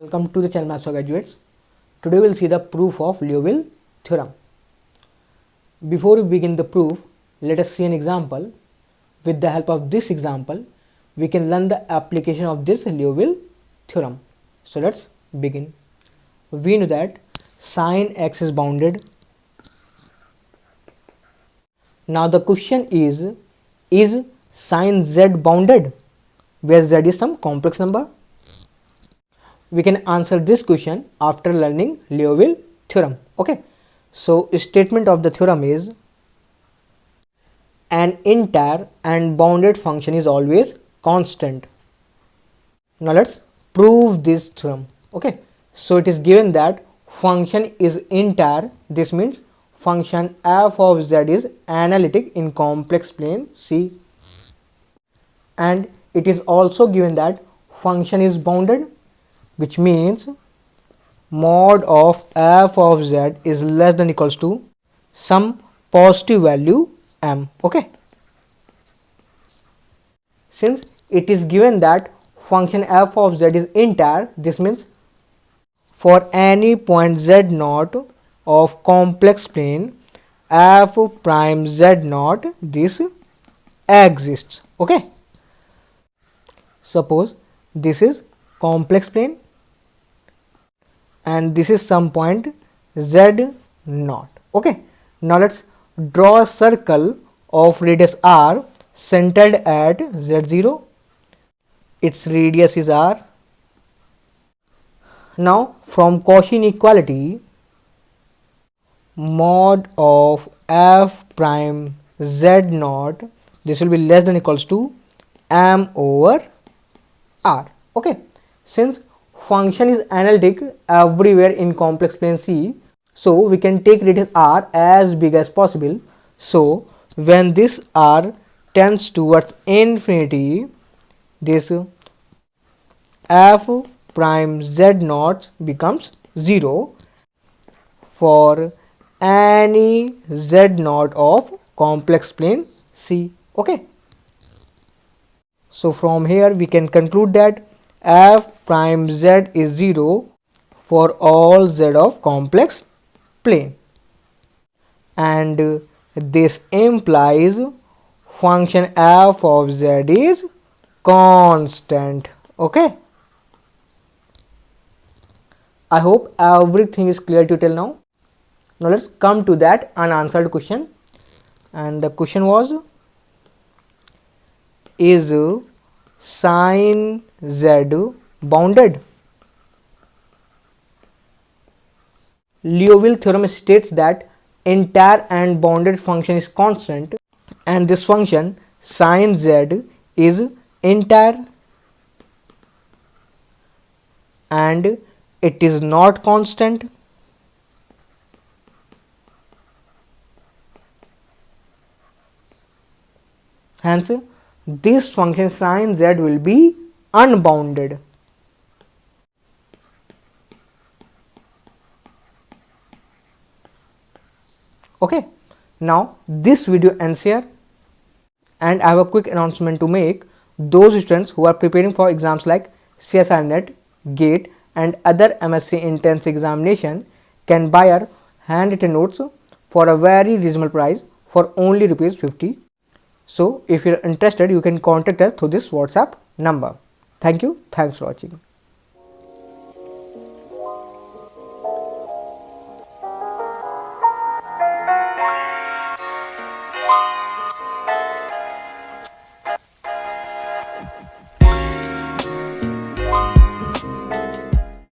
Welcome to the channel Maths for Graduates. Today we'll see the proof of Liouville theorem. Before we begin the proof, let us see an example. With the help of this example, we can learn the application of this Liouville theorem. So let's begin. We know that sin x is bounded. Now the question is sin z bounded, where z is some complex number? We can answer this question after learning Liouville theorem. Okay, so statement of the theorem is an entire and bounded function is always constant. Now let's prove this theorem. Okay, so it is given that function is entire. This means function f of z is analytic in complex plane C, and it is also given that function is bounded, which means mod of f of z is less than equals to some positive value m. Okay, since it is given that function f of z is entire, this means for any point z naught of complex plane f prime z naught this exists. Okay, suppose this is complex plane and this is some point z naught. Okay, now let's draw a circle of radius r centered at z0. Its radius is r. Now from Cauchy inequality, mod of f prime z naught, this will be less than equals to m over r. Okay, since function is analytic everywhere in complex plane C, so we can take radius r as big as possible. So when this r tends towards infinity, this f prime z naught becomes 0 for any z naught of complex plane C. Okay, so from here we can conclude that f prime z is 0 for all z of complex plane, and this implies function f of z is constant. Okay, I hope everything is clear to till now. Now let's come to that unanswered question, and the question was, is sin z bounded? Liouville theorem states that entire and bounded function is constant, and this function sin z is entire and it is not constant. Hence this function sin z will be unbounded. Okay, now this video ends here, and I have a quick announcement to make. Those students who are preparing for exams like CSIR NET, GATE and other MSc Intense examination can buy our handwritten notes for a very reasonable price for only ₹50. So if you are interested, you can contact us through this WhatsApp number. Thank you. Thanks for watching.